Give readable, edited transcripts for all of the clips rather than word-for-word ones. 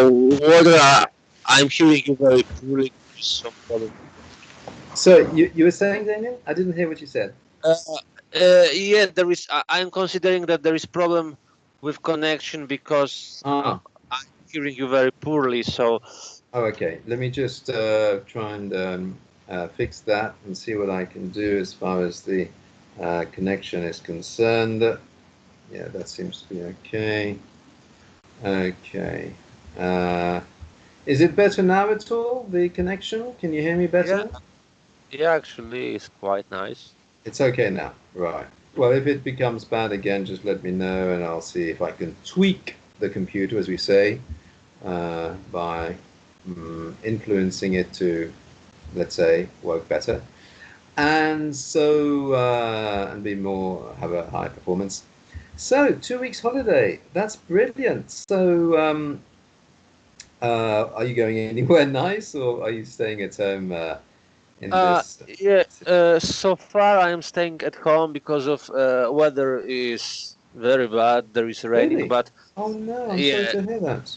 Whether I'm hearing you very poorly, there's some problem. So you were saying, Damian? I didn't hear what you said. Yeah, there is. I'm considering that there is problem with connection because I'm hearing you very poorly. So. Oh, okay. Let me just try and fix that and see what I can do as far as the connection is concerned. Yeah, that seems to be okay. Okay. Is it better now at all, the connection? Can you hear me better? Yeah, actually, it's quite nice. It's okay now. Right. Well, if it becomes bad again, just let me know and I'll see if I can tweak the computer, as we say, by influencing it to, let's say, work better. And so, and be more, have a high performance. So, 2 weeks holiday. That's brilliant. So, are you going anywhere nice or are you staying at home in this? Yeah. So far, I am staying at home because of weather is very bad. There is raining, Really? but Oh no, I'm sorry yeah, to hear that.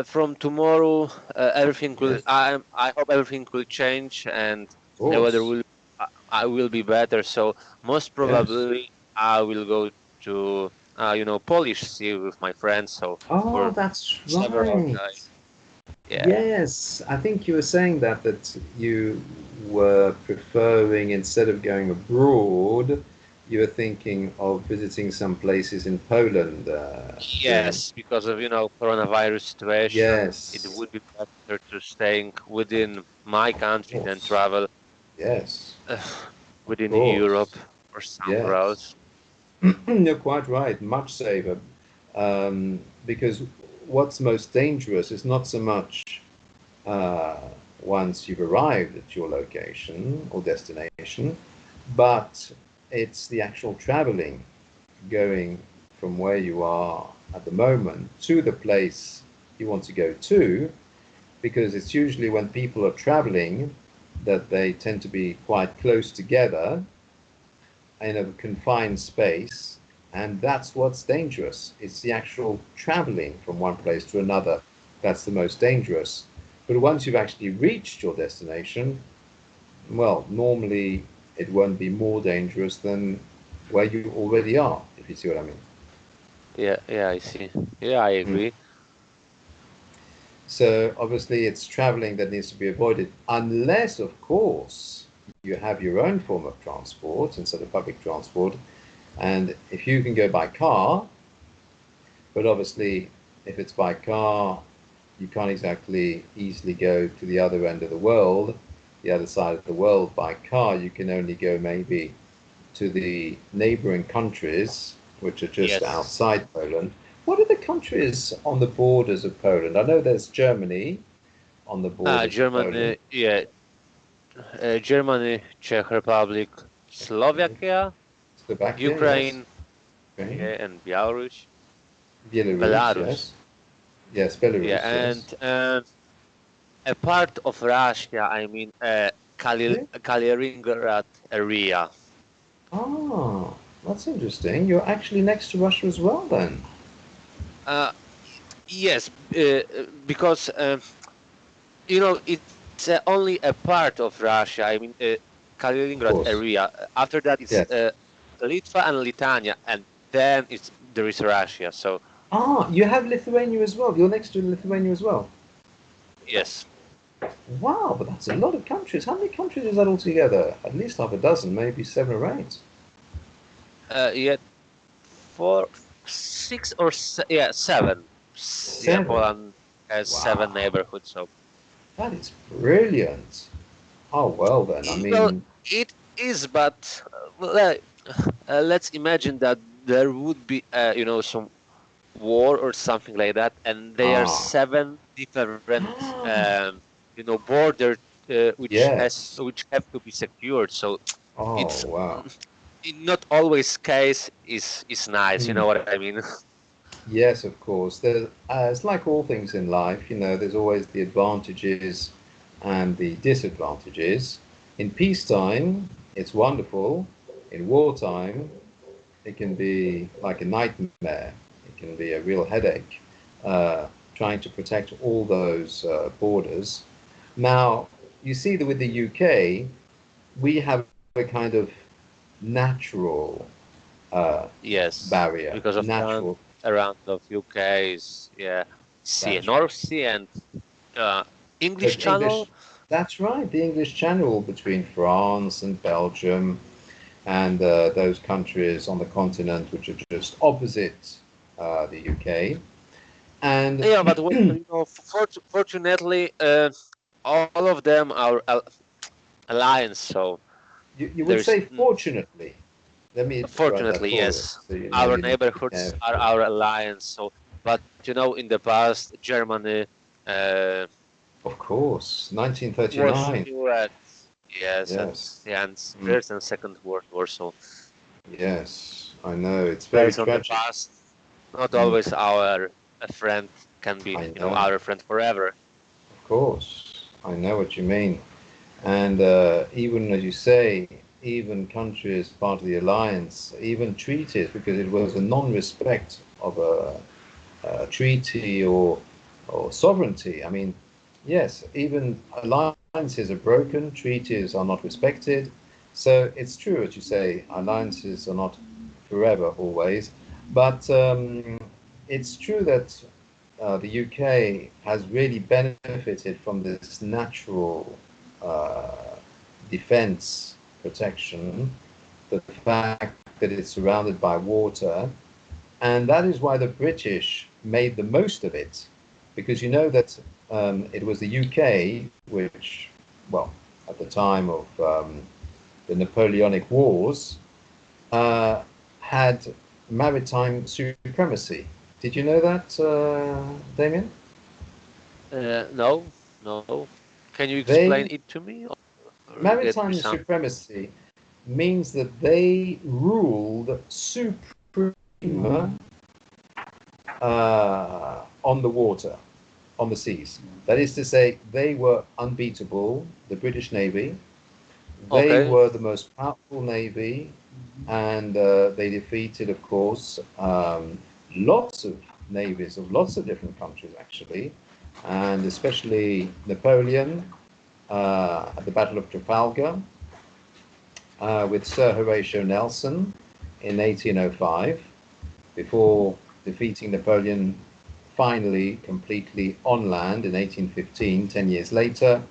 from tomorrow, everything will. Yes, I hope everything will change and of the weather course. will. I will be better. So most Yes. probably, I will go to Polish Sea with my friends. So Oh, for that's several right. days. Yeah. Yes, I think you were saying that you were preferring, instead of going abroad, you were thinking of visiting some places in Poland during. Yes, because of coronavirus situation, it Yes, would be better to staying within my of country than course. travel Yes, of within Europe course. or somewhere Yes. else. You're quite right. Much safer. Because what's most dangerous is not so much uh, once you've arrived at your location or destination, but it's the actual traveling, going from where you are at the moment to the place you want to go to, because it's usually when people are traveling that they tend to be quite close together in a confined space, and that's what's dangerous. It's the actual traveling from one place to another that's the most dangerous. But once you've actually reached your destination, well, normally it won't be more dangerous than where you already are, if you see what I mean. Yeah, I see. Yeah, I Mm. agree. So obviously, it's traveling that needs to be avoided, unless, of course, you have your own form of transport instead of public transport. And if you can go by car, but obviously, if it's by car, you can't exactly easily go to the other end of the world, the other side of the world by car. You can only go maybe to the neighboring countries, which are just Yes. outside Poland. What are the countries on the borders of Poland? I know there's Germany on the borders of Poland. Germany, yeah, Germany, Czech Republic, Slovakia, Slovakia, yes. Ukraine, Okay. yeah, and Belarus, Belarus, Belarus, yes. Yes, yeah, Belarus, yes. and a part of Russia. I mean, Yeah. Kaliningrad area. Ah, that's interesting. You're actually next to Russia as well, then. Uh, yes, because it's only a part of Russia. I mean, Of Kaliningrad course. area. After that, it's Yes. Litva and Lithuania, and then there is Russia. So Ah, you have Lithuania as well. You're next to Lithuania as well. yes, Wow, but that's a lot of countries. How many countries is that altogether? At least half a dozen, maybe 7 or 8. yeah, four, six, or yeah, seven. Yeah, 7. Poland has seven Wow, neighborhoods. So that is brilliant. Oh, well then, I well, mean, it is, but let's imagine that there would be some war or something like that, and there are ah, seven different borders yes. which have to be secured. So Oh, it's wow. not always case is nice. You Hmm. know what I mean? Yes, of course. It's like all things in life, there's always the advantages and the disadvantages. In peacetime, it's wonderful. In wartime, it can be like a nightmare. It can be a real headache. trying to protect all those borders. Now, you see that with the UK, we have a kind of natural Yes, barrier, because a of natural around of UK is sea, that's right. North Sea and uh, The English Channel. English, that's right, the English Channel between France and Belgium and those countries on the continent which are just opposite the UK. And Yeah, but well, fortunately, all of them are alliance. So you would there's say fortunately. Let me write that fortunately, for you, yes, so you know our you need to be neighborhoods are careful. our alliance. So, but in the past, Germany uh, Of course, was 1939. at yes, and Yes. yeah, and Mm, First and Second World War. So yes, I know. It's very based on the tragic. past, not Mm, always our a friend can be, I know. our friend forever. Of course, I know what you mean. And even as you say, even countries part of the alliance, even treaties, because it was a non-respect of a treaty or sovereignty. I mean, yes, even alliances are broken, treaties are not respected. So it's true, as you say, alliances are not forever always. But it's true that the UK has really benefited from this natural uh, defense protection, the fact that it's surrounded by water, and that is why the British made the most of it, because you know that it was the UK which, well, at the time of the Napoleonic Wars, uh, had maritime supremacy. Did you know that, Damien? No, no. Can you explain They it to me, or get me Maritime some? supremacy means that they ruled supreme on the water, on the seas. That is to say, they were unbeatable, the British Navy. They Okay. were the most powerful navy, and they defeated, of course, lots of navies of lots of different countries, actually, and especially Napoleon at the Battle of Trafalgar with Sir Horatio Nelson in 1805, before defeating Napoleon finally completely on land in 1815, 10 years later.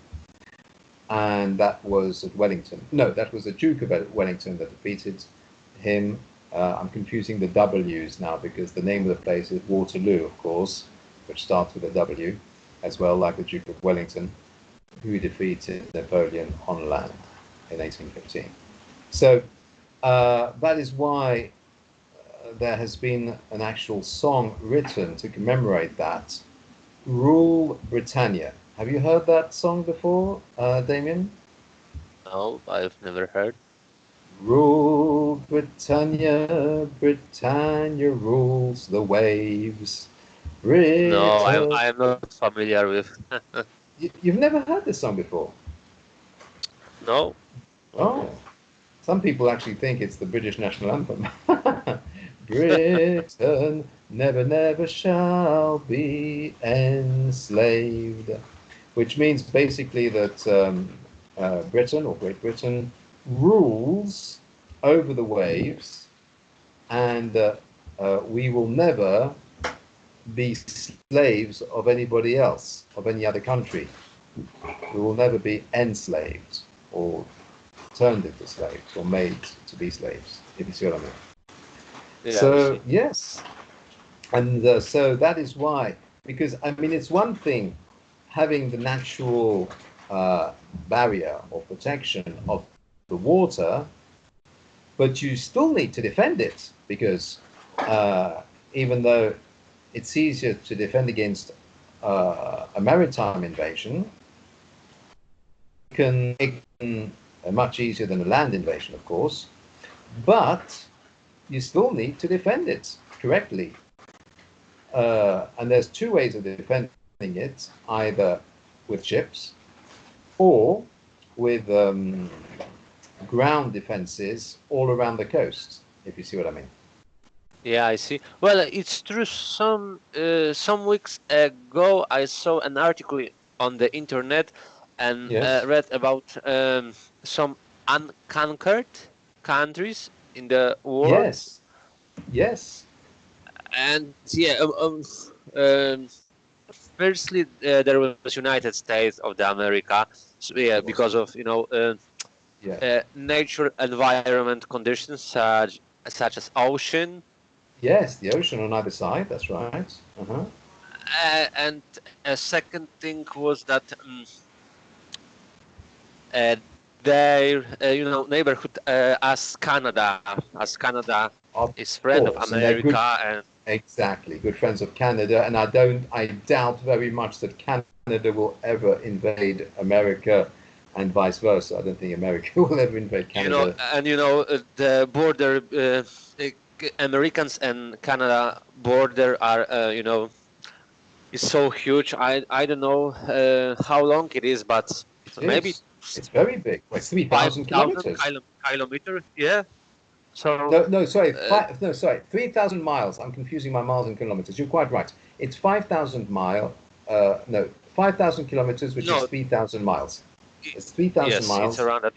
And that was at Wellington. No, that was the Duke of Wellington that defeated him. I'm confusing the W's now because the name of the place is Waterloo, of course, which starts with a W, as well, like the Duke of Wellington, who defeated Napoleon on land in 1815. So that is why there has been an actual song written to commemorate that. Rule Britannia. Have you heard that song before, Damien? No, I've never heard. Rule Britannia, Britannia rules the waves. No, Britain. I am not familiar with. You've never heard this song before? No, no, Oh, some people actually think it's the British national anthem. Britain never, never shall be enslaved, which means basically that Britain or Great Britain rules over the waves, and we will never be slaves of anybody else, of any other country. We will never be enslaved or turned into slaves or made to be slaves, if you see what I mean. yeah, I So, see. yes, and so that is why, because I mean, it's one thing having the natural uh, barrier or protection of the water, but you still need to defend it because even though it's easier to defend against a maritime invasion, it can much easier than a land invasion, of course, but you still need to defend it correctly. And there's two ways of defending it, either with ships or with ground defenses all around the coast, if you see what I mean. Yeah, I see. Well, it's true. Some weeks ago, I saw an article on the internet and Yes, read about some unconquered countries in the world. yes, yes, And yeah, firstly, there was United States of the America, so, yeah, of because course. of Yeah. nature environment conditions such as ocean. Yes, the ocean on either side. That's right. Uh-huh. And a second thing was that uh, their neighborhood as Canada Of is friend of course, and they're good. America, and Exactly, good friends of Canada, and I doubt very much that Canada will ever invade America, and vice versa. I don't think America will ever invade Canada. the border, Americans and Canada border are is so huge. I don't know how long it is, but It maybe is. It's very big. Well, it's 3,000 5,000 kilometers. kilometer. Yeah. So No, no, sorry, uh, five. No, sorry, 3,000 miles. I'm confusing my miles and kilometers. You're quite right. It's 5,000 mile. No, 5,000 kilometers, which is no, 3,000 miles. i- It's 3,000 yes, it's miles. around that.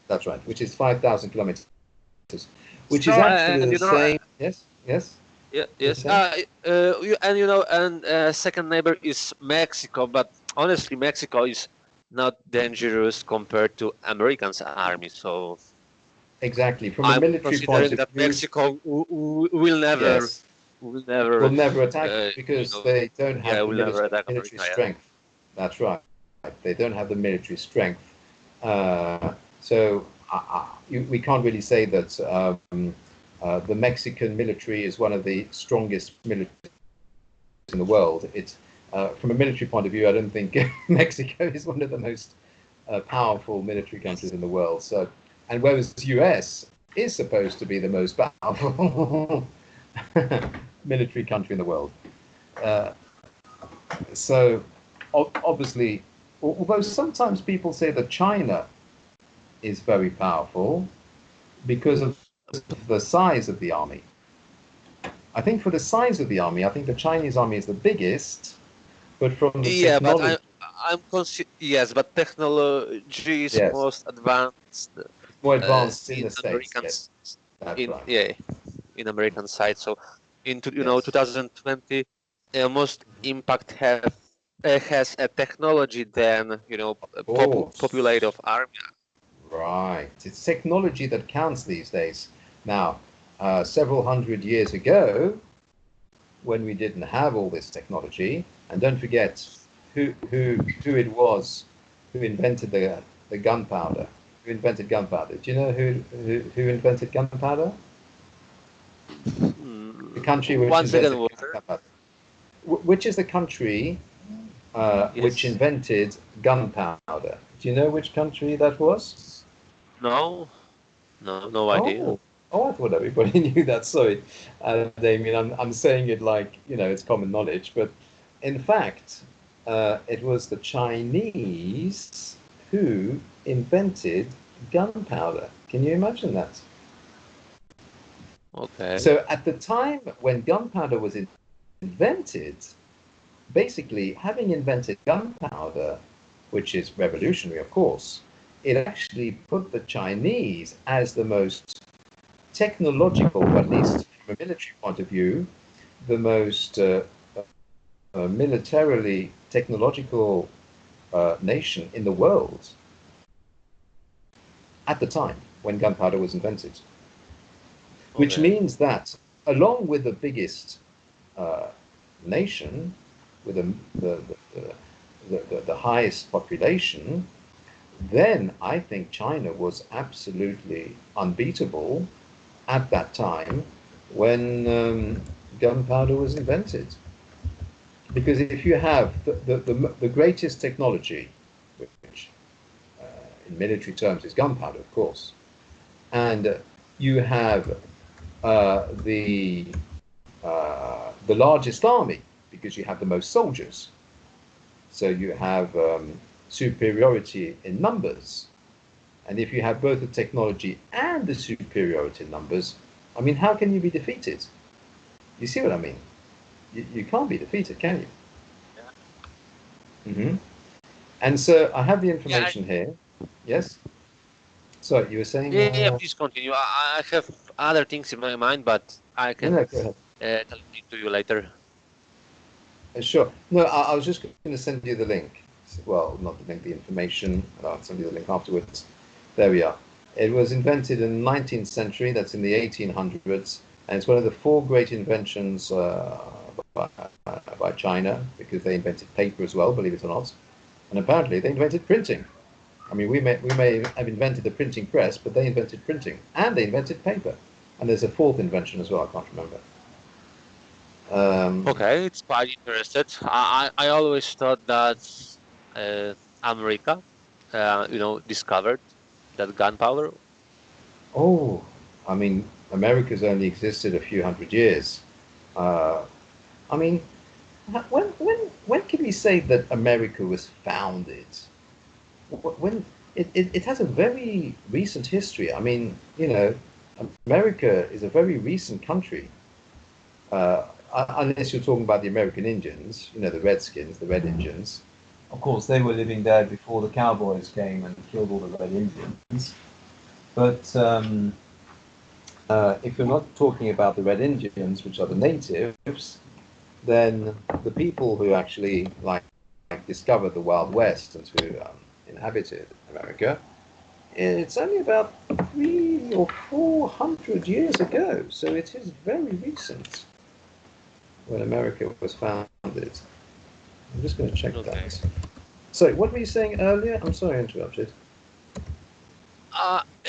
That's right, which is 5,000 kilometers, which So is actually and the same. Yes, yes, yeah, you're yes. saying? And second neighbor is Mexico, but honestly, Mexico is not dangerous compared to Americans' army. So Exactly. From a I'm military point considering of that view, Mexico will never, yes, will never, will never attack uh, you because know, they don't yeah, have the will never attack military America. Yeah. strength. That's right. They don't have the military strength. So we can't really say that the Mexican military is one of the strongest militaries in the world. It's from a military point of view, I don't think Mexico is one of the most powerful military countries in the world. So, and whereas the US is supposed to be the most powerful military country in the world. Uh, so, obviously, although sometimes people say that China is very powerful because of the size of the army. I think for the size of the army, I think the Chinese army is the biggest, but from the Yeah, but technology, yes, but technology is yes, most advanced it's more advanced in in the States. Americans Yes, that's in right. yeah in American side. So into Yes. 2020, most impact have has a technology than Of course. populate of army. Right. It's technology that counts these days. Now, several hundred years ago, when we didn't have all this technology, and don't forget who it was who invented the gunpowder. Who invented gunpowder? Do you know who invented gunpowder? The country which Once again, invented water. gunpowder. Which is the country which Yes. invented gunpowder? Do you know which country that was? No. No. No idea. Oh, oh, I thought everybody knew that. Sorry, Damien. I'm saying it like it's common knowledge, but in fact, it was the Chinese who invented gunpowder. Can you imagine that? Okay. So at the time when gunpowder was invented, basically having invented gunpowder, which is revolutionary, of course, it actually put the Chinese as the most technological, or at least from a military point of view, the most militarily technological nation in the world at the time when gunpowder was invented. Which Okay. means that, along with the biggest uh, nation, with the, the highest population, then I think China was absolutely unbeatable at that time when gunpowder was invented. Because if you have the greatest technology, which in military terms is gunpowder, of course, and you have the largest army because you have the most soldiers, so you have superiority in numbers. And if you have both the technology and the superiority in numbers, I mean, how can you be defeated? You see what I mean? You can't be defeated, can you? Yeah. Hmm. And so I have the Yeah. information here. Yes. So you were saying, Yeah. Yeah. Please continue. I have other things in my mind, but I no, can no, go ahead. tell it to you later. Sure. No, I was just going to send you the link. Well, not the link, the information. I'll send you the link afterwards. There we are. It was invented in the 19th century. That's in the 1800s, and it's one of the four great inventions by China, because they invented paper as well, believe it or not. And apparently, they invented printing. I mean, we may have invented the printing press, but they invented printing, and they invented paper. And there's a fourth invention as well. I can't remember. Um, Okay, it's quite interested. I always thought that uh, America, discovered that gunpowder. Oh, I mean, America's only existed a few hundred years. Uh, I mean, when can we say that America was founded? When it has a very recent history. I mean, America is a very recent country. Uh, unless you're talking about the American Indians, the Redskins, the Red Indians. Of course, they were living there before the cowboys came and killed all the Red Indians. But if you're not talking about the Red Indians, which are the natives, then the people who actually discovered the Wild West and who inhabited America, it's only about 300 or 400 years ago. So it is very recent when America was founded. I'm just going to check Okay. that. So what were you saying earlier? I'm sorry I interrupted.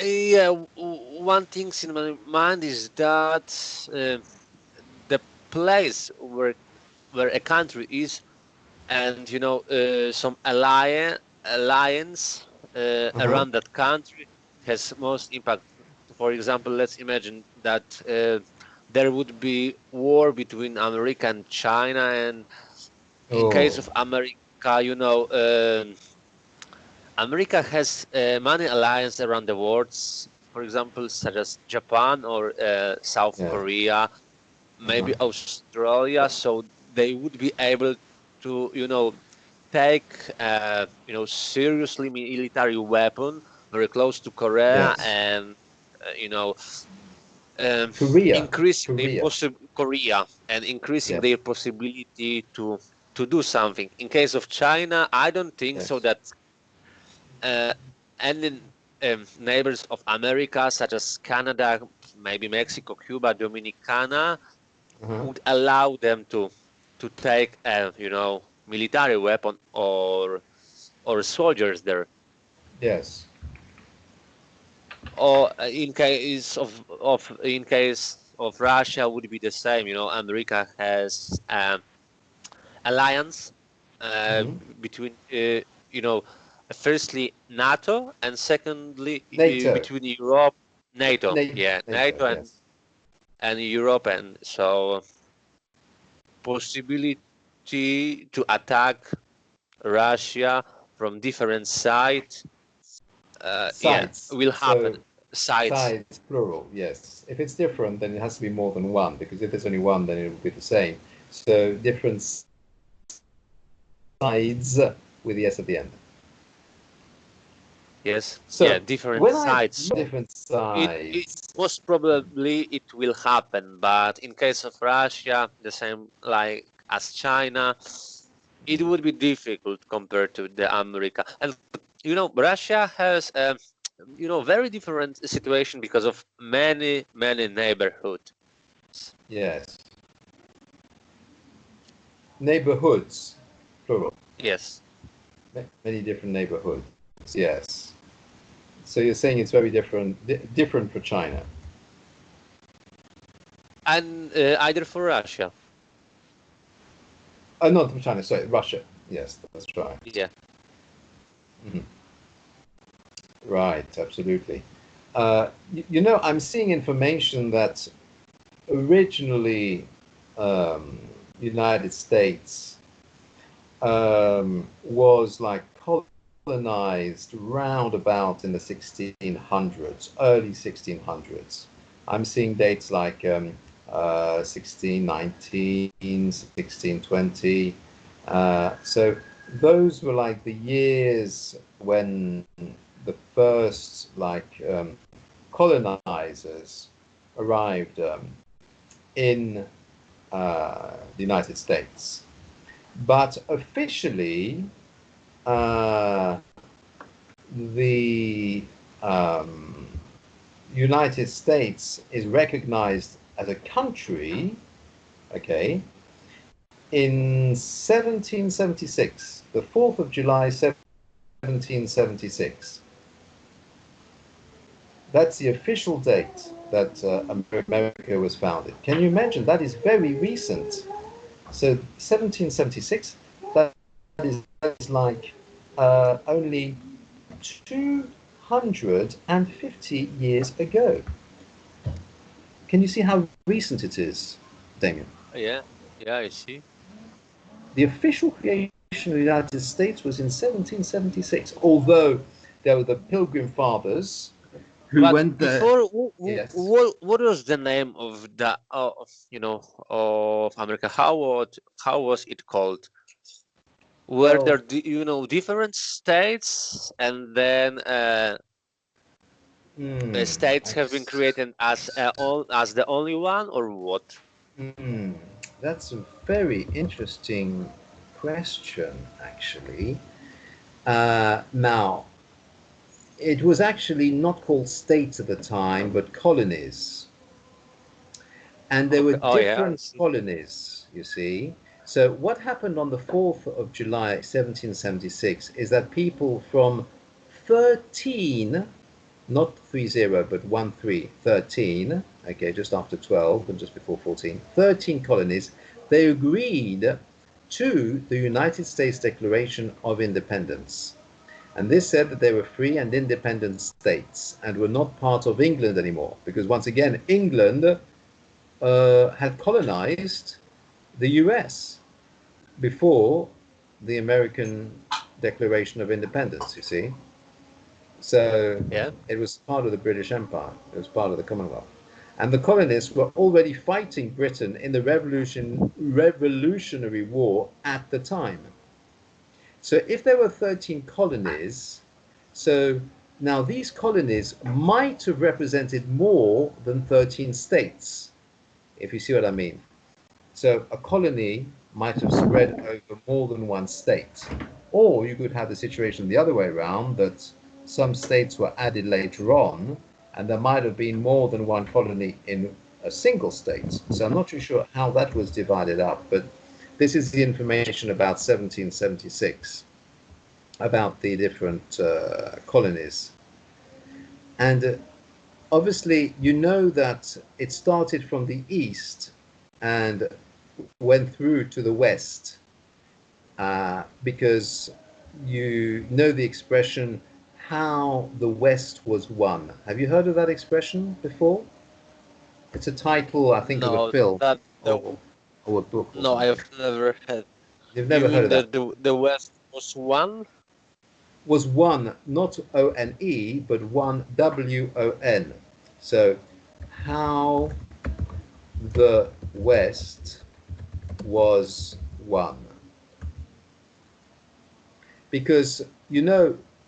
Yeah. One thing in my mind is that the place where a country is, and some alliance Uh-huh. around that country has most impact. For example, let's imagine that there would be war between America and China, and in case Oh, of America, America has many alliances around the world, for example, such as Japan or South yeah. Korea, Uh-huh. maybe Australia, so they would be able to, take, seriously military weapon very close to Korea, Yes. and, um, Korea. increasing their Korea. Korea, and increasing Yes. their possibility to do something. In case of China, I don't think so Yes. that uh, any neighbors of America, such as Canada, maybe Mexico, Cuba, Dominicana, Uh-huh. would allow them to take a military weapon or soldiers there. Yes. Or in case of Russia would be the same. America has alliance Mm-hmm. between you know firstly NATO, and secondly NATO. between Europe, NATO. Yeah, NATO. NATO Yes. and Europe, and so possibility to attack Russia from different sides, yeah, Sites. will happen. So Sides. sides plural. Yes. If it's different, then it has to be more than one, because if there's only one, then it will be the same. So different sides with the S at the end. Yes, yeah, So different when I sides. So different it sides. most probably it will happen, but in case of Russia, the same like as China, it would be difficult compared to the America. And Russia has very different situation because of many neighborhoods. Yes. Neighborhoods, plural. Yes, Many different neighborhoods. Yes. So you're saying it's very different for China. and either for Russia. Not for China. Sorry, Russia. Yes, that's right. Yeah. Mhm. Right. Absolutely. I'm seeing information that originally United States was like colonized roundabout in the 1600s, early 1600s. I'm seeing dates like 1619, 1620. So those were like the years when the first colonizers arrived in the United States. But officially, uh, the United States is recognized as a country, okay, in 1776, the 4th of July, 1776. That's the official date that America was founded. Can you imagine? That is very recent. So 1776, that is like only 250 years ago. Can you see how recent it is, Damien? Yeah, yeah, I see. The official creation of the United States was in 1776, although there were the Pilgrim Fathers who But went there. before, Yes. what was the name of the of America? How was it called? Were Well, there different states, and then the states I have been just, created as the only one, or what? hmm, that's a very interesting question, actually. Now, it was actually not called states at the time, but colonies. And there were Okay. Oh yeah, I different see. colonies, you see. So, what happened on the 4th of July, 1776, is that people from 13, not 30, but 1 3, 13, okay, just after 12 and just before 14, 13 colonies, they agreed to the United States Declaration of Independence. And this said that they were free and independent states and were not part of England anymore. Because once again, England had colonized the US before the American Declaration of Independence, you see. So Yeah. it was part of the British Empire, it was part of the Commonwealth. And the colonists were already fighting Britain in the Revolutionary War at the time. So if there were 13 colonies, so now these colonies might have represented more than 13 states, if you see what I mean. So a colony might have spread over more than one state. Or you could have the situation the other way around, that some states were added later on, and there might have been more than one colony in a single state. So I'm not too sure how that was divided up, but this is the information about 1776, about the different colonies. And obviously, you know that it started from the east and went through to the west, because you know the expression how the West was won. Have you heard of that expression before? It's a title, I think, of a No, film that or, or a book or no, something. I've never had. You've You never heard mean of that? that the West was one? Was won, not O-N-E, but one W-O-N. So, how the West was won. Because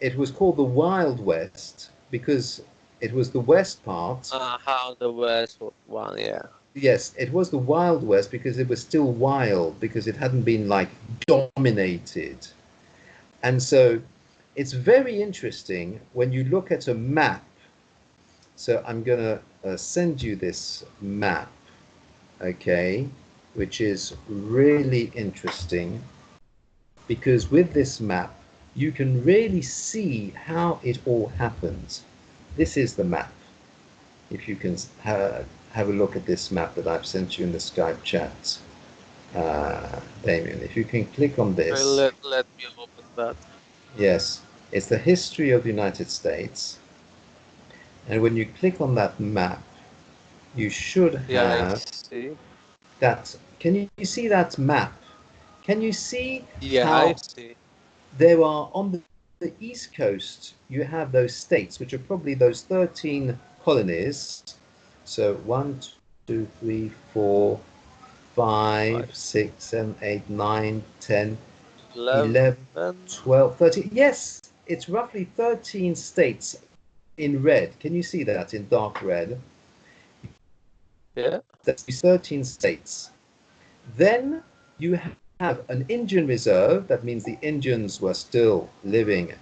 it was called the Wild West because it was the west part. How the West was one? Yeah. Yes, it was the Wild West because it was still wild, because it hadn't been like dominated. And so it's very interesting when you look at a map. So I'm going to send you this map, okay, which is really interesting because with this map, you can really see how it all happens. This is the map. If you can have a look at this map that I've sent you in the Skype chat, Damien, if you can click on Okay, this. let me open that. Yes, it's the history of the United States. And when you click on that map, you should Yeah, I have see. that. Can you see that map? Can you see Yeah, I how see. there are on the East Coast, you have those states, which are probably those 13 colonies. So 1, 2, 3, 4, 5, Five, 6, 7, 8, 9, 10, 11, 11. 12, 13. Yes, it's roughly 13 states in red. Can you see that in dark red? Yeah. That's 13 states. Then you have an Indian reserve. That means the Indians were still living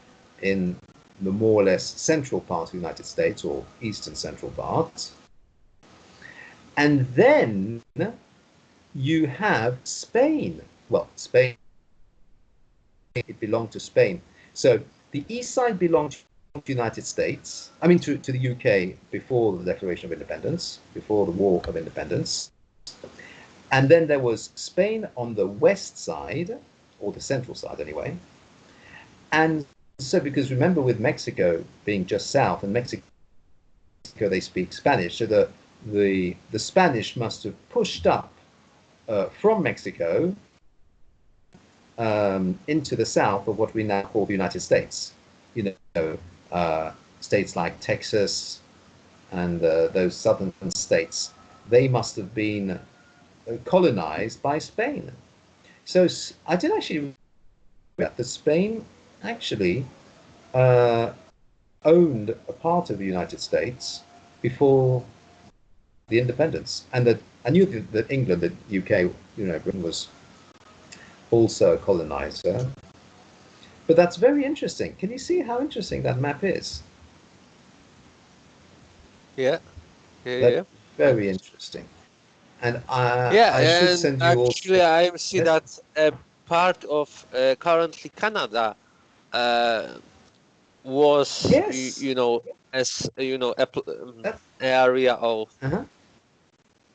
in the more or less central part of the United States, or eastern central parts. And then you have Spain. Well, Spain, it belonged to Spain. So the east side belonged to the United States, I mean to the UK before the Declaration of Independence, before the War of Independence. And then there was Spain on the west side, or the central side anyway. And so, because remember, with Mexico being just south, and Mexico they speak Spanish, so the Spanish must have pushed up from Mexico into the south of what we now call the United States. You know, states like Texas and those southern states, they must have been colonized by Spain. So I did actually read that Spain actually uh, owned a part of the United States before the independence, and that I knew that England, the UK, Britain was also a colonizer. But that's very interesting. Can you see how interesting that map is? Yeah. Yeah. That's Yeah. very interesting. And I Yeah. should And send you also. actually, I see Yes. that a part of currently Canada uh, was, Yes. as That, area of uh-huh.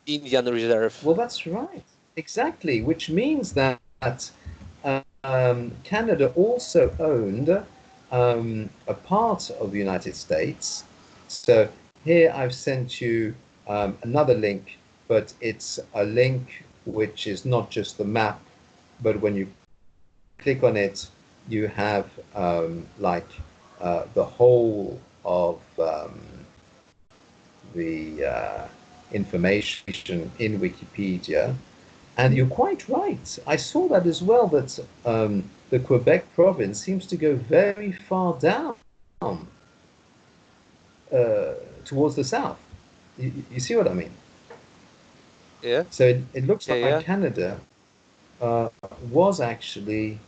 Indian Reserve. Well, that's right. Exactly. Which means that Canada also owned a part of the United States. So here I've sent you another link, but it's a link which is not just the map, but when you click on it, you have like the whole of the information in Wikipedia. And you're quite right. I saw that as well, that the Quebec province seems to go very far down uh, towards the south. You see what I mean? Yeah. So it looks Yeah. like Yeah. Canada uh, was actually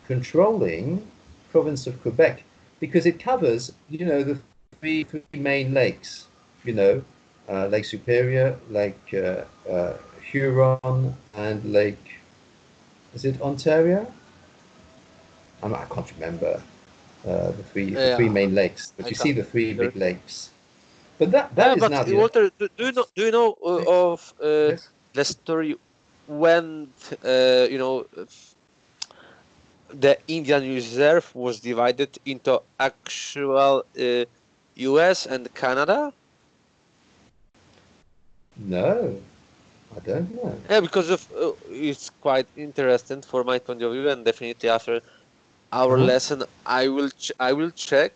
controlling province of Quebec because it covers, the three main lakes, you know, Lake Superior, Lake Huron, and Lake, is it Ontario? I can't remember the three Yeah. main lakes, but I you see can't the three either. big lakes. But that is But now the Walter, do you know of yes. the story when the Indian Reserve was divided into actual US and Canada? No, I don't know. Yeah, because of it's quite interesting for my point of view, and definitely after our Uh-huh. lesson, I will check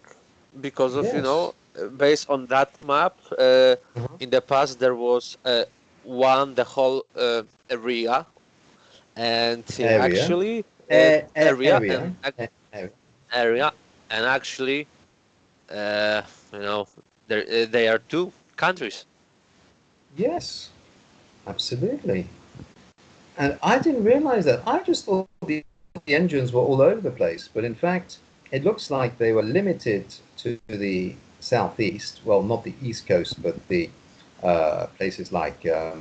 because of Yes. based on that map. Uh-huh. In the past, there was one the whole area, and Area. actually Area. Area. area, and actually uh, you know they are two countries. Yes, absolutely. And I didn't realize that. I just thought the engines were all over the place, but in fact, it looks like they were limited to the southeast. Well, not the east coast, but the places like. Uh,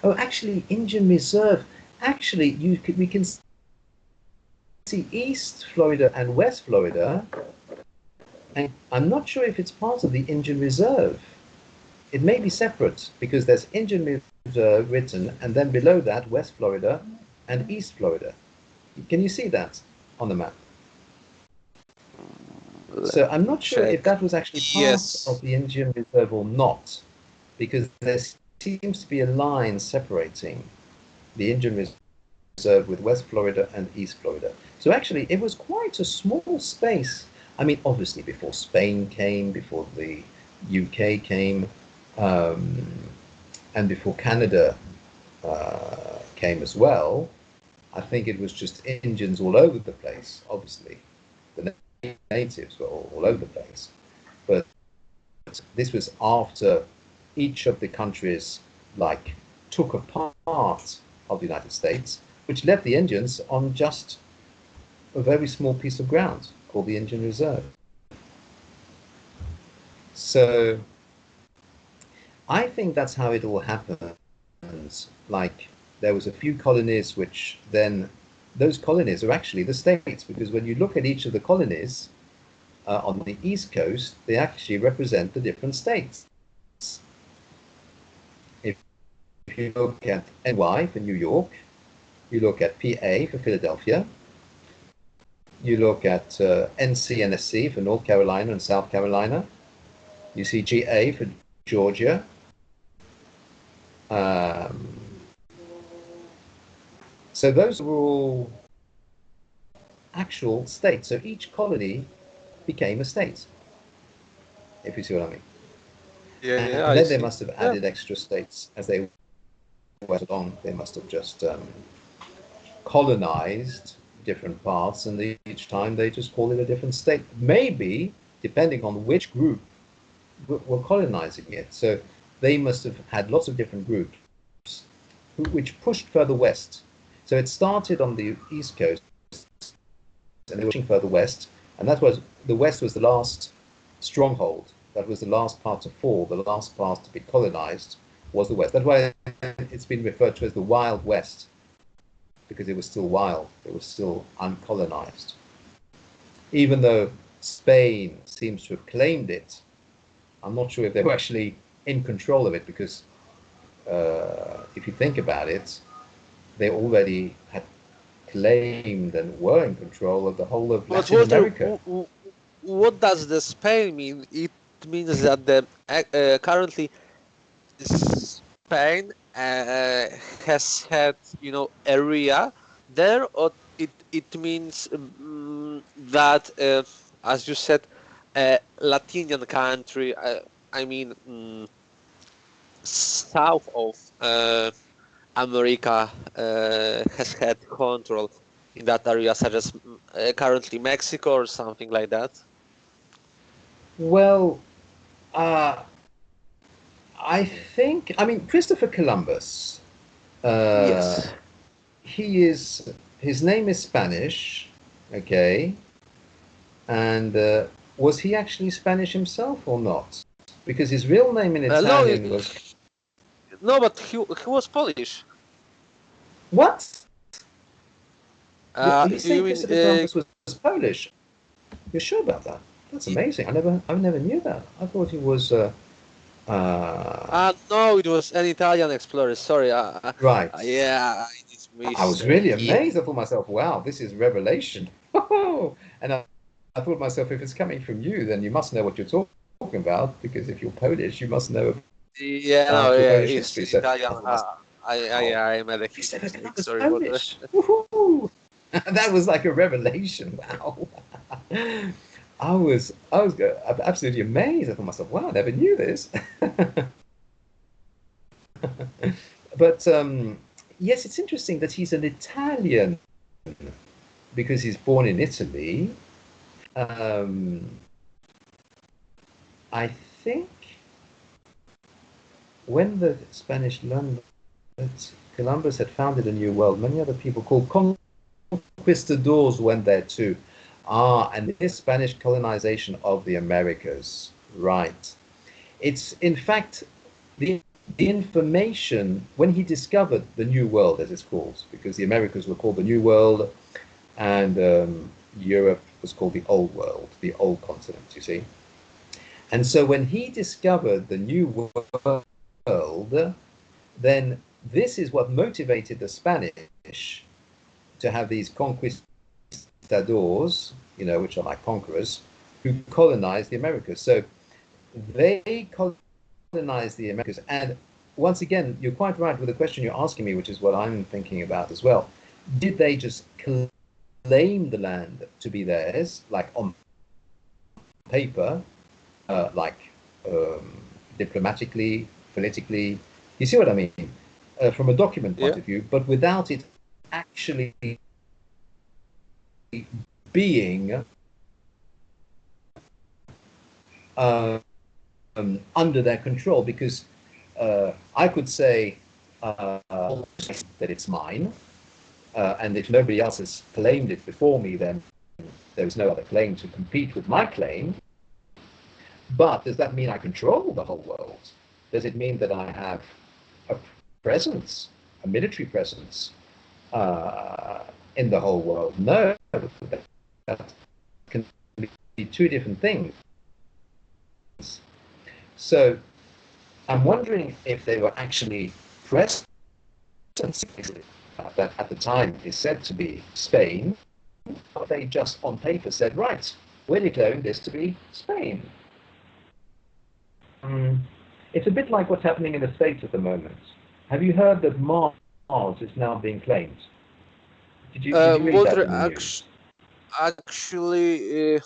oh, actually, Indian Reserve. Actually, we can see East Florida and West Florida, and I'm not sure if it's part of the Indian Reserve. It may be separate because there's Indian Reserve written, and then below that, West Florida and East Florida. Can you see that on the map? Let So I'm me not sure if check. that was actually part of Yes. the Indian Reserve or not, because there seems to be a line separating the Indian Reserve with West Florida and East Florida. So actually, it was quite a small space. I mean, obviously, before Spain came, before the UK came, um, and before Canada came as well, I think it was just Indians all over the place. Obviously, the natives were all over the place, but this was after each of the countries like took a part of the United States, which left the Indians on just a very small piece of ground called the Indian Reserve. So I think that's how it all happens. Like there was a few colonies which then those colonies are actually the states, because when you look at each of the colonies on the East Coast, they actually represent the different states. If you look at NY for New York, you look at PA for Philadelphia, you look at NC and SC for North Carolina and South Carolina, you see GA for Georgia, so those were all actual states. So each colony became a state, if you see what I mean. Yeah, And I then they see. must have Yeah. added extra states as they went along. They must have just colonized different parts, and each time they just call it a different state. Maybe depending on which group were colonizing it. So they must have had lots of different groups which pushed further west. So it started on the East Coast, and they were pushing further west, and that was the west was the last stronghold. That was the last part to fall. The last part to be colonized was the west. That's why it's been referred to as the Wild West, because it was still wild. It was still uncolonized. Even though Spain seems to have claimed it, I'm not sure if they were actually in control of it, because if you think about it, they already had claimed and were in control of the whole of But Latin Walter, America. what does the Spain mean? It means that the currently Spain has had, area there, or it means that, as you said, Latinian country. I mean, south of America has had control in that area, such as currently Mexico or something like that. Well, uh, I mean, Christopher Columbus, uh, Yes. his name is Spanish, okay, and was he actually Spanish himself or not? Because his real name in No, Italian was no, but he was Polish. what? Are you You saying mean Christopher Columbus was Polish? You're sure about that? That's amazing. I never knew that. I thought he was. no, it was an Italian explorer. Sorry. Right. Yeah, I I dismissed. was really Yeah, amazed. I thought myself, wow, this is revelation. And I thought myself, if it's coming from you, then you must know what you're talking about, because if you're Polish, you must know yeah, no, about your yeah, Polish it's history. So Italian. I thought myself, wow, I made a huge Christopher mistake. Columbus Sorry for that. Polish. Woohoo! That was like a revelation. Wow. I was absolutely amazed. I thought myself, wow, I never knew this. But yes, it's interesting that he's an Italian because he's born in Italy. Um, I think when the Spanish learned that Columbus had founded a new world, many other people called conquistadors went there too. Ah, and this Spanish colonization of the Americas, right? It's in fact the information when he discovered the New World, as it's called, because the Americas were called the New World, and Europe was called the Old World, the Old Continent. You see, and so when he discovered the New World, then this is what motivated the Spanish to have these conquistadors, which are like conquerors, who colonized the Americas. So they colonized the Americas. And once again, you're quite right with the question you're asking me, which is what I'm thinking about as well. Did they just claim the land to be theirs, like on paper, like diplomatically, politically? You see what I mean? From a document point Yeah. of view, but without it actually being um, under their control, because I could say that it's mine, and if nobody else has claimed it before me, then there is no other claim to compete with my claim. But does that mean I control the whole world? Does it mean that I have a presence, a military presence uh, in the whole world? No, that can be two different things. So I'm wondering if they were actually present that at the time is said to be Spain, or they just on paper said, right, we're declaring this to be Spain. It's a bit like what's happening in the States at the moment. Have you heard that Mars is now being claimed? Did you read that Walter, in the news? actually,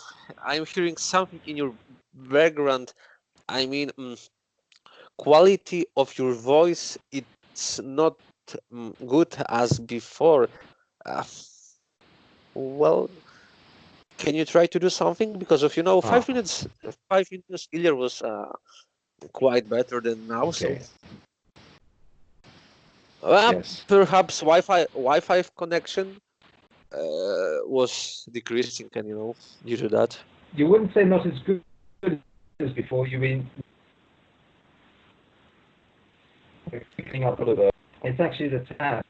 I'm hearing something in your background. I mean, quality of your voice, it's not good as before. Uh, well, can you try to do something? Because of, Ah, 5 minutes earlier was quite better than now. So okay. Yes. perhaps Wi-Fi connection was decreasing, and due to that. You wouldn't say not as good as before. You mean picking up a little bit. It's actually the tab.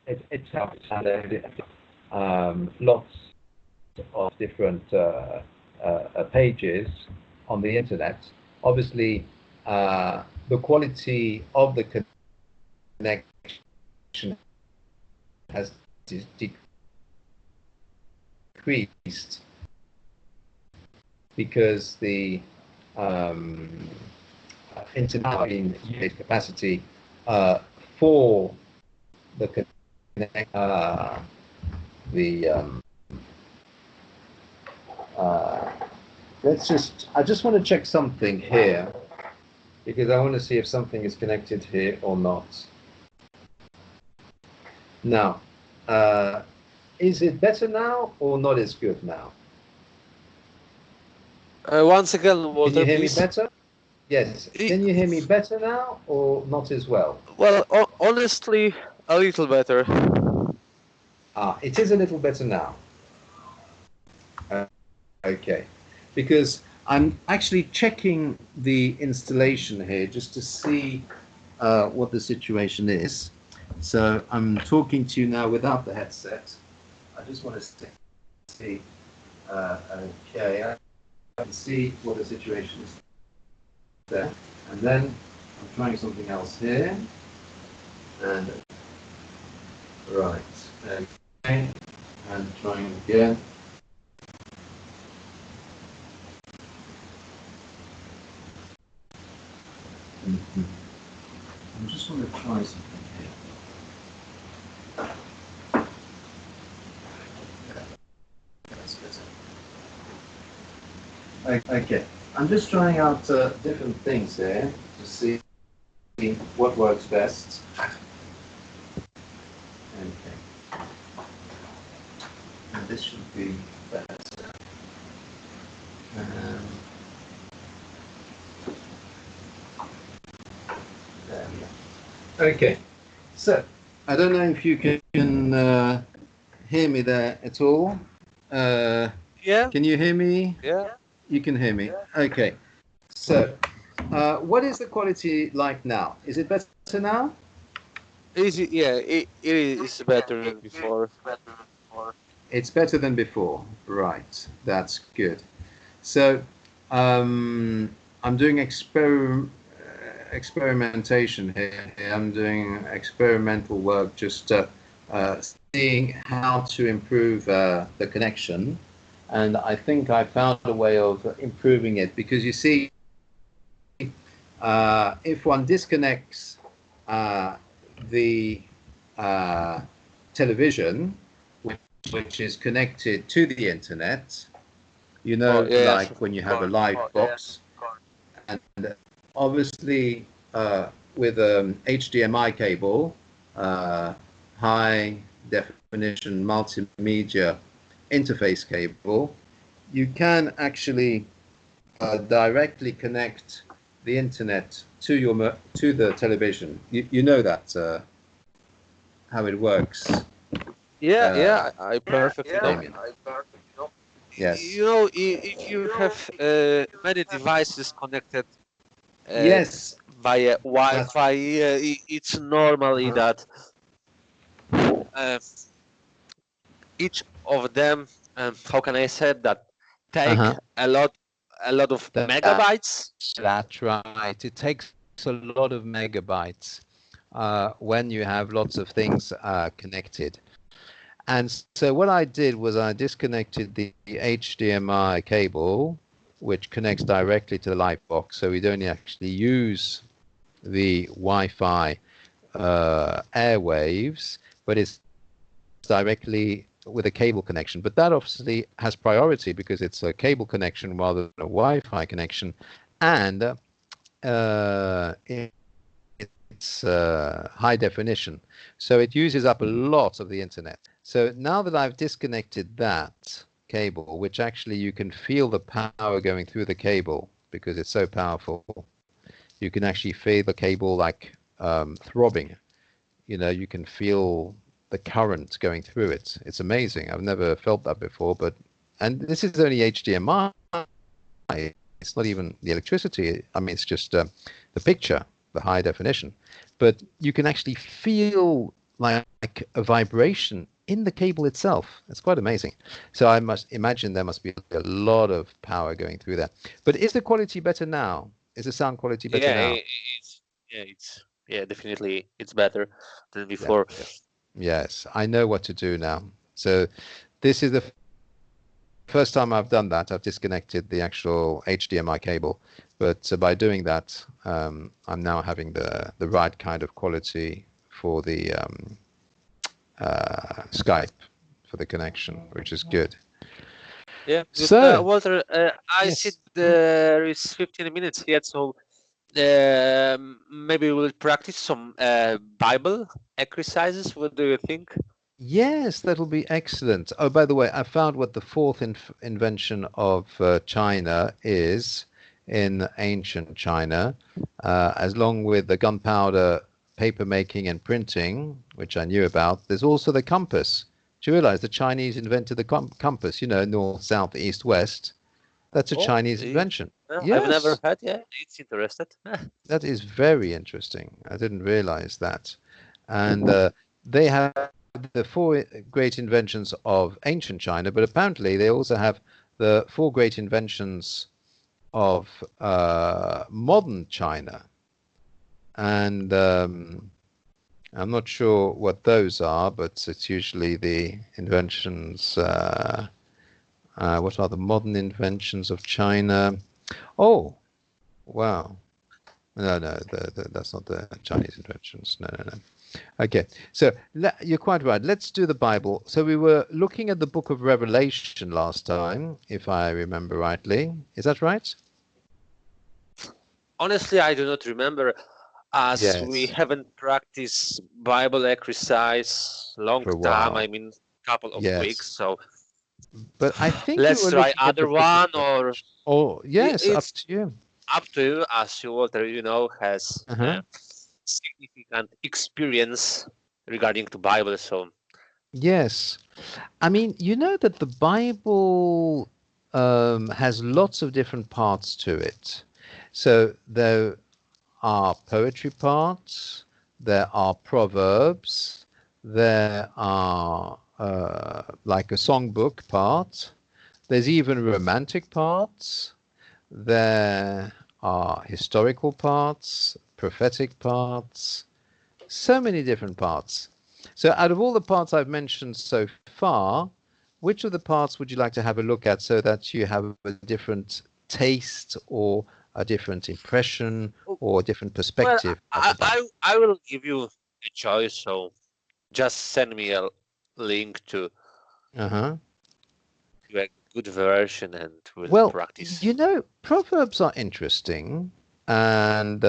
It's how lots of different pages on the internet. Obviously, the quality of the connection has decreased because the internet in capacity for the connect the uh, I just want to check something here because I want to see if something is connected here or not. Now, is it better now or not as good now? Once again, Can you Walter, hear me please. better? Yes. I- Can you hear me better now or not as well? Well, honestly, a little better. Ah, it is a little better now. Okay. Because I'm actually checking the installation here just to see what the situation is. So I'm talking to you now without the headset. I just want to see. Okay, I can see what the situation is there. And then I'm trying something else here. And right. Okay. And trying again. Mm-hmm. I just want to try something here. That's better. Okay. I'm just trying out different things here to see what works best. Okay. And this should be better. Um, there we go. Okay. So, I don't know if you can hear me there at all. Uh, Yeah, can you hear me? yeah. You can hear me. Okay. So, what is the quality like now? Is it better now? Easy. Yeah, it is better than before. It's better than before. Right. That's good. So, I'm doing experimentation here. I'm doing experimental work, just seeing how to improve the connection. And I think I found a way of improving it because you see, if one disconnects uh, the uh, television, which is connected to the internet, Oh, yes, like of when you course. have a live box, and obviously with HDMI cable, high definition multimedia interface cable, you can actually directly connect the internet to to the television. You know that how it works, Yeah, uh, yeah, I perfectly know. Damien. Yes. You know, if you have many devices connected uh, Yes. via That's, Wi-Fi, it's normally uh-huh. that uh, each of them, how can I say that, take Uh-huh. a lot of megabytes. That's right. It takes a lot of megabytes when you have lots of things connected. And so what I did was I disconnected the HDMI cable, which connects directly to the light box. So we don't actually use the Wi-Fi airwaves, but it's directly with a cable connection. But that obviously has priority because it's a cable connection rather than a Wi-Fi connection. And it's high definition. So it uses up a lot of the internet. So now that I've disconnected that cable, which actually you can feel the power going through the cable because it's so powerful, you can actually feel the cable like throbbing. You know, you can feel the current going through it. It's amazing. I've never felt that before, and this is only HDMI. It's not even the electricity. I mean, it's just the picture, the high definition. But you can actually feel like a vibration in the cable itself. It's quite amazing. So I must imagine there must be a lot of power going through there. But is the quality better now? Is the sound quality better Yeah, now? yeah, definitely it's better than Yeah. before. Yes, I know what to do now. So this is the first time I've done that. I've disconnected the actual HDMI cable, but by doing that, I'm now having the right kind of quality for the Skype for the connection, which is good. Yeah, good. So Walter, I see yes, there is 15 minutes yet, so maybe we'll practice some Bible exercises. What do you think? yes, that'll be excellent. Oh, by the way, I found what the fourth invention of China is in ancient China, along with the gunpowder, paper making, and printing, which I knew about. There's also the compass. Do you realize the Chinese invented the compass? You know, north, south, east, west. That's a Oh, Chinese invention. I've never Yes, heard. Yeah, it's interested. that is very interesting. I didn't realize that. And they have the four great inventions of ancient China, but apparently they also have the four great inventions of modern China. And I'm not sure what those are, but it's usually the inventions. What are the modern inventions of China? Oh, wow. No, that's not the Chinese inventions. No. Okay, so you're quite right. Let's do the Bible. So we were looking at the book of Revelation last time, if I remember rightly. Is that right? Honestly, I do not remember, as we Yes, haven't practiced Bible exercise long for a time. while. I mean, couple of weeks. Yes, So but I think we let's were try looking at the other book of one, or Revelation. Oh, yes, up it's to you. up to you, as you, Walter, has Uh-huh. significant experience regarding to Bible. So Yes. I mean, you know that the Bible has lots of different parts to it. So there are poetry parts, there are proverbs, there are like a songbook part, there's even romantic parts, there are historical parts, prophetic parts, so many different parts. So out of all the parts I've mentioned so far, which of the parts would you like to have a look at so that you have a different taste or a different impression or a different well, perspective of the Bible? I will give you a choice. So just send me a link Uh-huh. to a good version, and we'll Well, practice. you know, proverbs are interesting, and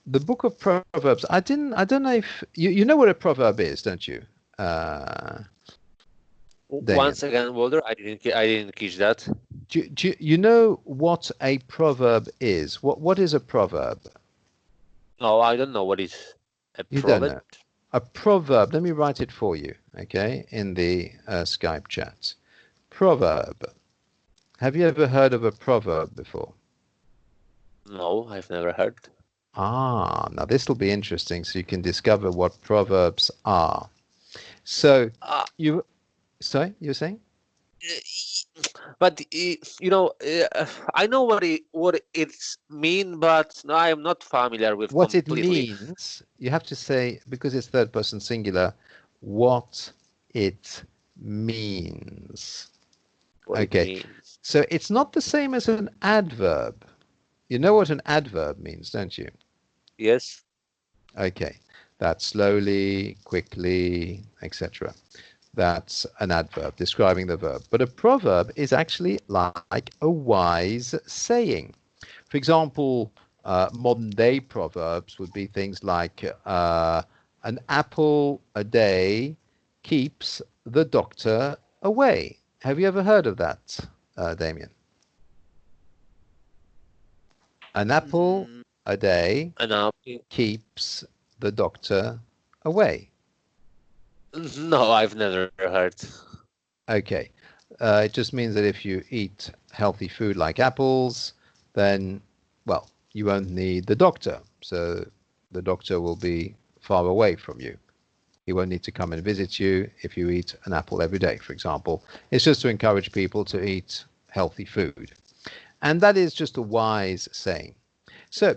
the book of Proverbs. I don't know if you know what a proverb is, don't you, Damian? Once again, Walter, I didn't catch that. You know what a proverb is? What is a proverb? No, I don't know what is a You don't proverb. know. A proverb. Let me write it for you, okay, in the Skype chat. Proverb. Have you ever heard of a proverb before? No, I've never heard. Ah, now this will be interesting, so you can discover what proverbs are. So Uh, sorry, you were saying? but I know what it's mean, but no, I am not familiar with What it completely means, you have to say, because it's third person singular, what it means. what it Okay, means. so it's not the same as an adverb. You know what an adverb means, don't you? Yes. Okay, that's slowly, quickly, etc. That's an adverb describing the verb. But a proverb is actually like a wise saying. For example, modern day proverbs would be things like an apple a day keeps the doctor away. Have you ever heard of that, Damien? An apple Mm, a day no, keeps the doctor away. no, I've never heard. Okay. It just means that if you eat healthy food like apples, then, well, you won't need the doctor. So the doctor will be far away from you. He won't need to come and visit you if you eat an apple every day, for example. It's just to encourage people to eat healthy food. And that is just a wise saying. So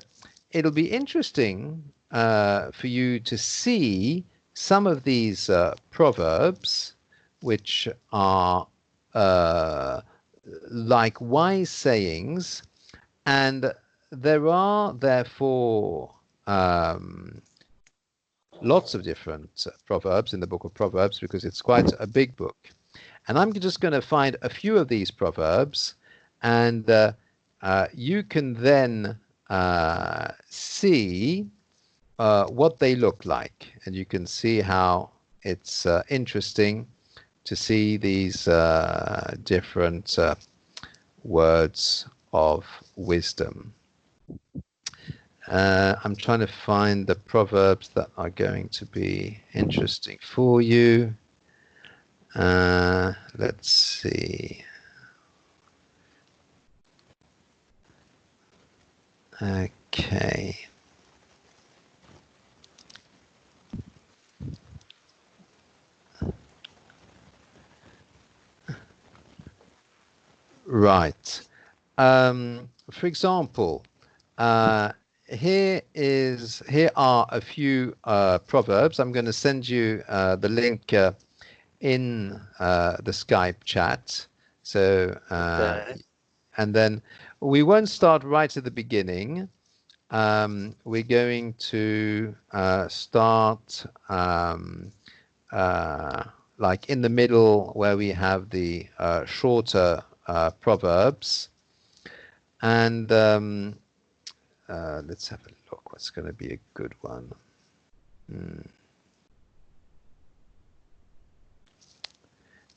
it'll be interesting for you to see some of these proverbs, which are uh, like wise sayings, and there are therefore lots of different proverbs in the book of Proverbs because it's quite a big book. And I'm just going to find a few of these proverbs, and you can then see what they look like, and you can see how it's interesting to see these different words of wisdom. I'm trying to find the proverbs that are going to be interesting for you. Let's see. Okay. Right. For example, here are a few proverbs. I'm going to send you the link in the Skype chat. So, Okay. and then we won't start right at the beginning. We're going to start like in the middle where we have the shorter proverbs. And let's have a look. What's going to be a good one?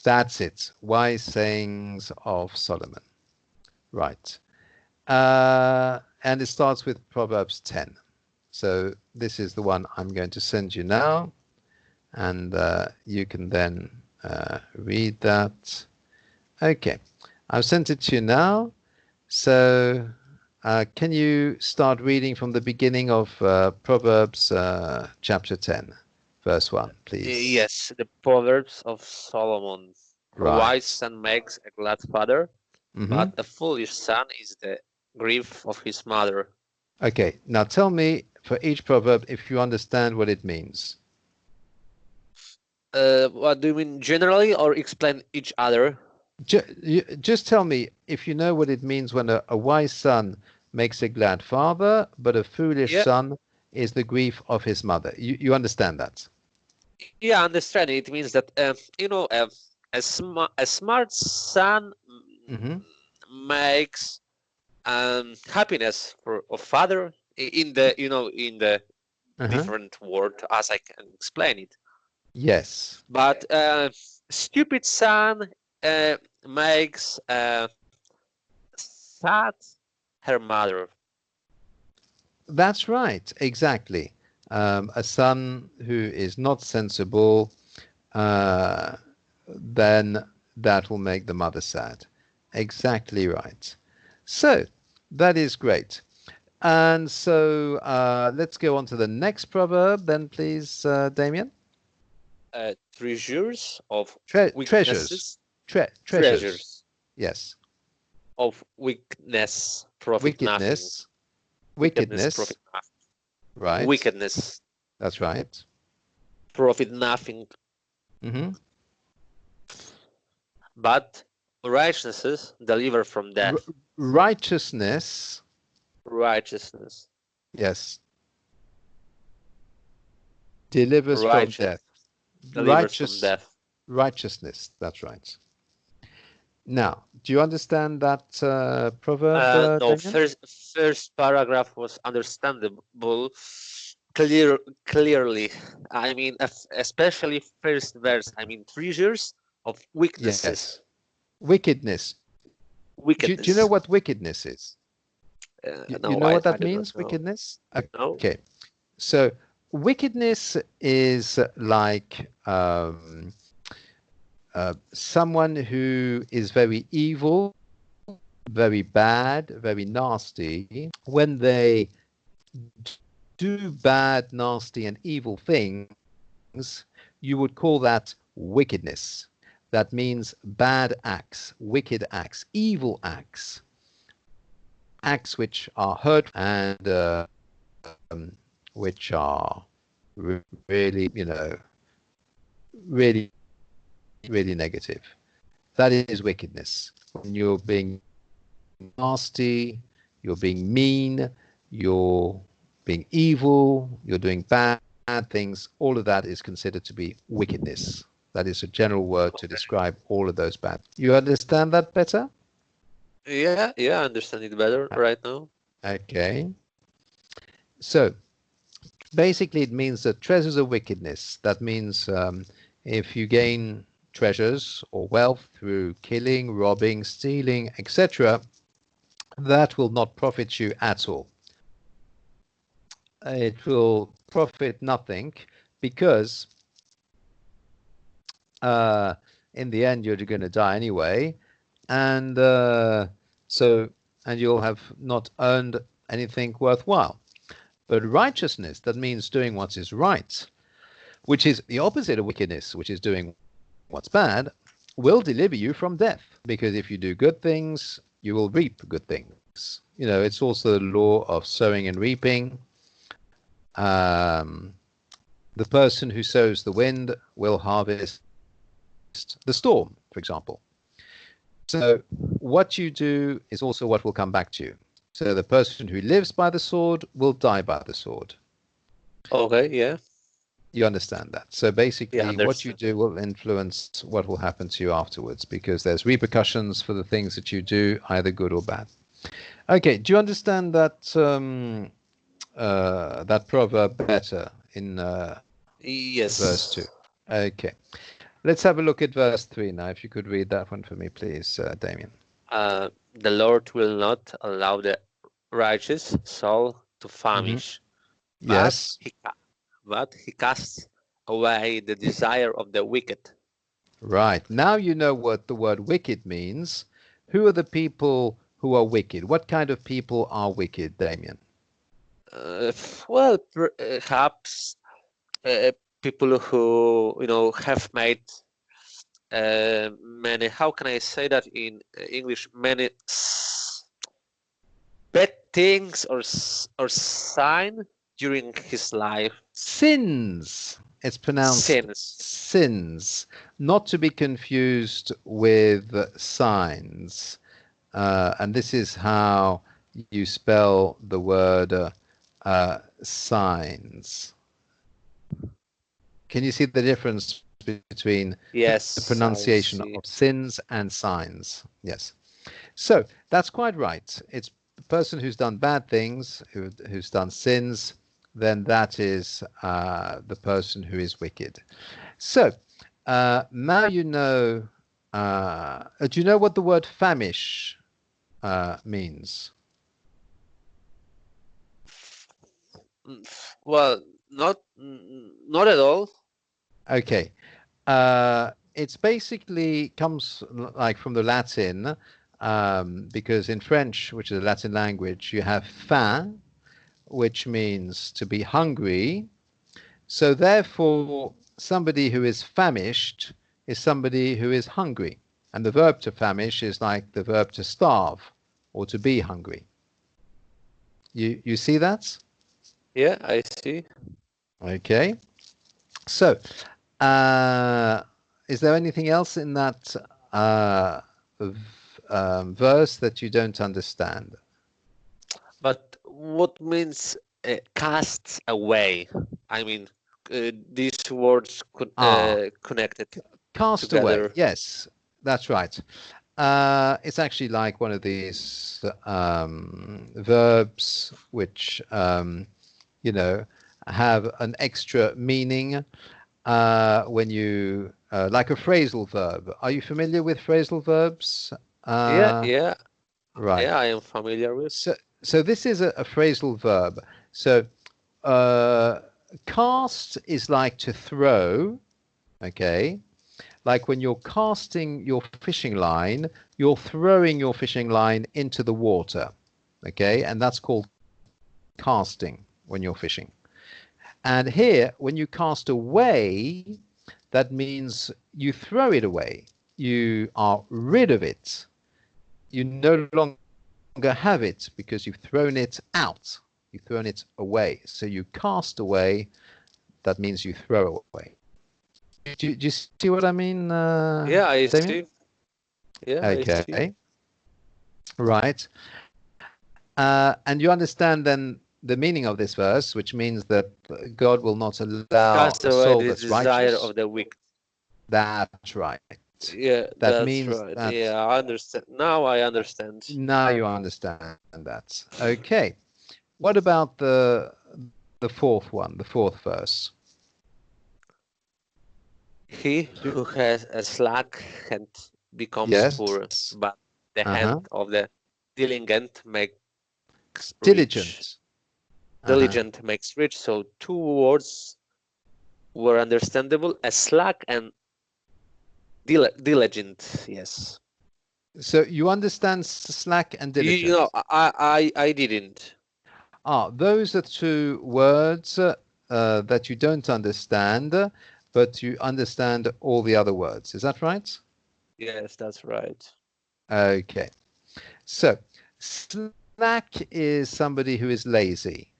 That's it. Wise sayings of Solomon. Right. And it starts with Proverbs 10. So this is the one I'm going to send you now. And you can then read that. Okay. I've sent it to you now. So can you start reading from the beginning of Proverbs chapter 10, verse 1, please? Yes, the Proverbs of Solomon. A wise Right. son makes a glad father, Mm-hmm. but a foolish son is the grief of his mother. Okay. Now tell me for each proverb if you understand what it means. What do you mean generally, or explain each other? Just tell me if you know what it means when a wise son makes a glad father, but a foolish Yeah, son is the grief of his mother. You understand that? yeah, understand. It means that a smart son Mm-hmm. makes happiness for a father. in the in the Uh-huh. different word as I can explain it. Yes. But stupid son makes sad her mother. That's right. Exactly. A son who is not sensible, uh, then that will make the mother sad. Exactly right. So that is great. And so let's go on to the next proverb then, please, Damien. Treasures of Treasures. weaknesses, Treasures. treasures Yes. of weakness profit nothing. Wickedness. Wickedness Wickedness. profit nothing. Right. Wickedness That's right. profit nothing, Hmm. but righteousness deliver from death. Righteousness. Righteousness, Yes. Delivers from righteous death. delivers from Righteous. death. Righteousness. That's right. Now, do you understand that proverb, No, Damien? first paragraph was understandable clearly. I mean, especially first verse. I mean, treasures of weaknesses, Yes. Wickedness. Do you know wickedness. what wickedness is? You No, know what I that do not means, know. wickedness? No. Okay. So wickedness is like someone who is very evil, very bad, very nasty. When they do bad, nasty, and evil things, you would call that wickedness. That means bad acts, wicked acts, evil acts, acts which are hurtful and which are really, really, really negative. That is wickedness. When you're being nasty, you're being mean, you're being evil, you're doing bad things, all of that is considered to be wickedness. That is a general word to describe all of those bad. You understand that better? Yeah, I understand it better right now. Okay. So basically, it means that treasures of wickedness. That means if you gain treasures or wealth through killing, robbing, stealing, etc., that will not profit you at all. It will profit nothing because uh, in the end you're going to die anyway, and so and you'll have not earned anything worthwhile. But righteousness, that means doing what is right, which is the opposite of wickedness, which is doing what's bad, will deliver you from death. Because if you do good things, you will reap good things. It's also the law of sowing and reaping. Um, the person who sows the wind will harvest the storm, for example. So what you do is also what will come back to you. So the person who lives by the sword will die by the sword. Okay, yeah. You understand that. So Yeah, basically, what you understand. do will influence what will happen to you afterwards because there's repercussions for the things that you do, either good or bad. Okay, do you understand that proverb better in verse 2? Yes. Okay, let's have a look at verse 3 now. If you could read that one for me, please, Damien. The Lord will not allow the righteous soul to Hmm. famish, but Yes, he casts away the desire of the wicked. right. Now you know what the word wicked means. Who are the people who are wicked? What kind of people are wicked, Damien? Well, perhaps uh, people who have made many. How can I say that in English? Many bad things or sign during his life. Sins. It's pronounced Sins. sins, not to be confused with signs. And this is how you spell the word signs. Can you see the difference between the Yes, I pronunciation see. of sins and signs? Yes. So that's quite right. It's the person who's done bad things, who's done sins, then that is the person who is wicked. So now you know. Do you know what the word famish means? Well, not at all. Okay. It's basically comes like from the Latin, because in French, which is a Latin language, you have faim, which means to be hungry. So therefore, somebody who is famished is somebody who is hungry. And the verb to famish is like the verb to starve or to be hungry. You see that? Yeah, I see. Okay. So, is there anything else in that verse that you don't understand? But what means casts away? I mean, these words connected Cast away. together. Yes, that's right. It's actually like one of these verbs which, you know, have an extra meaning when you, like a phrasal verb. Are you familiar with phrasal verbs? Yeah, Right. I am familiar with. So this is a phrasal verb. So uh, cast is like to throw, okay? Like when you're casting your fishing line, you're throwing your fishing line into the water, okay? And that's called casting when you're fishing. And here, when you cast away, that means you throw it away. You are rid of it. You no longer have it because you've thrown it out. You've thrown it away. So you cast away, that means you throw away. Do you see what I mean, Yeah, I Damien? see. Yeah, I see. Okay, right. And you understand then the meaning of this verse, which means that God will not allow Cast a away soul the that's desire righteous. of the weak. That's right. Yeah, That that's means right. that Yeah, I understand. Now I understand. now you understand that. Okay. What about the fourth one, the fourth verse? He who has a slack hand becomes Yes. poor, but the Uh-huh. hand of the diligent makes rich. Diligent. Uh-huh. Diligent makes rich. So two words were understandable: a slack and diligent. Yes. So you understand slack and You know, diligent. I didn't. Those are two words that you don't understand, but you understand all the other words. Is that right? Yes, that's right. Okay. So slack is somebody who is lazy.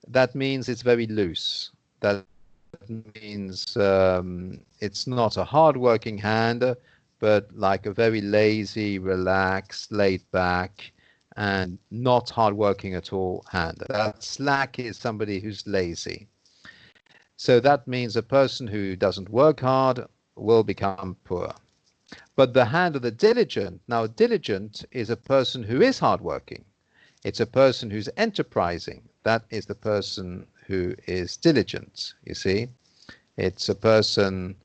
That means it's very loose. That means it's not a hard-working hand, but like a very lazy, relaxed, laid back, and not hard-working at all hand. That slack is somebody who's lazy. So that means a person who doesn't work hard will become poor. But the hand of the diligent, now diligent is a person who is hardworking. It's a person who's enterprising. That is the person who is diligent, you see. It's a person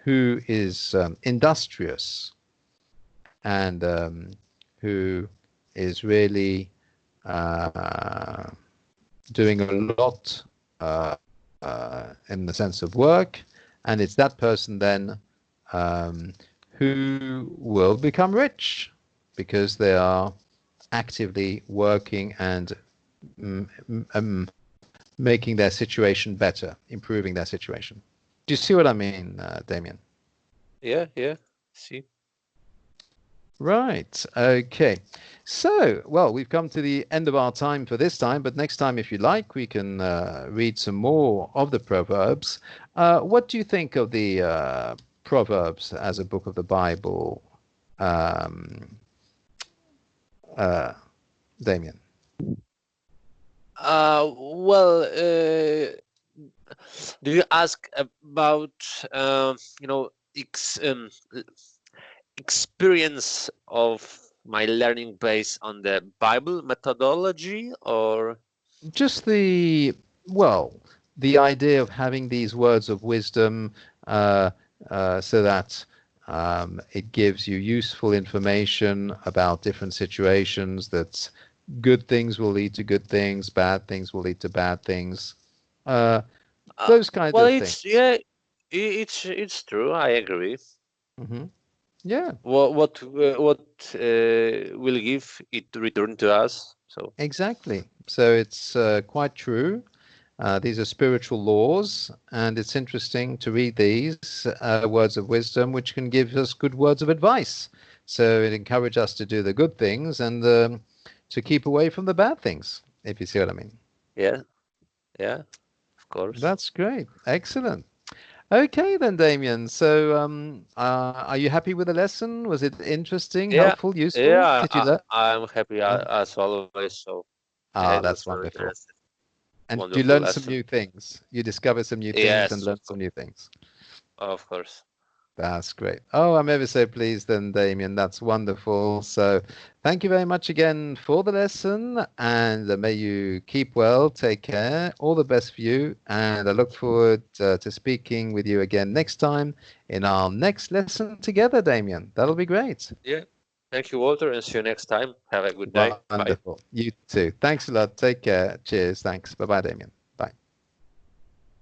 who is industrious and who is really doing a lot in the sense of work. And it's that person then who will become rich because they are actively working and making their situation better, improving their situation. Do you see what I mean, Damian? Yeah, see. Right. Okay. So, well, we've come to the end of our time for this time, but next time, if you like, we can read some more of the Proverbs. What do you think of the Proverbs as a book of the Bible, um, Damien? Well, do you ask about you know experience of my learning based on the Bible methodology, or Just the idea of having these words of wisdom, uh, so that it gives you useful information about different situations, that good things will lead to good things, bad things will lead to bad things, uh, uh, those kinds well, of it's things. yeah, it's true. I agree. Hmm. Yeah, What will give it return to us? So exactly. So it's quite true. These are spiritual laws, and it's interesting to read these words of wisdom, which can give us good words of advice. So it encourages us to do the good things and to keep away from the bad things, if you see what I mean. yeah, yeah, of course. That's great. Excellent. Okay, then, Damien. So, are you happy with the lesson? Was it interesting, Yeah, helpful, useful? yeah. Did you learn? I'm happy Yeah. as always. So yeah, it Ah, was that's very wonderful. interesting, And you wonderful learned some lesson. new things. You discovered some new things and Yes, learned some new things. of course. That's great. Oh, I'm ever so pleased then, Damien. That's wonderful. So, thank you very much again for the lesson, and may you keep well, take care, all the best for you, and I look forward to speaking with you again next time in our next lesson together, Damien. That'll be great. Yeah. Thank you, Walter, and see you next time. Have a good day. Bye. Wonderful. You too. Thanks a lot. Take care. Cheers. Thanks. Bye bye, Damien.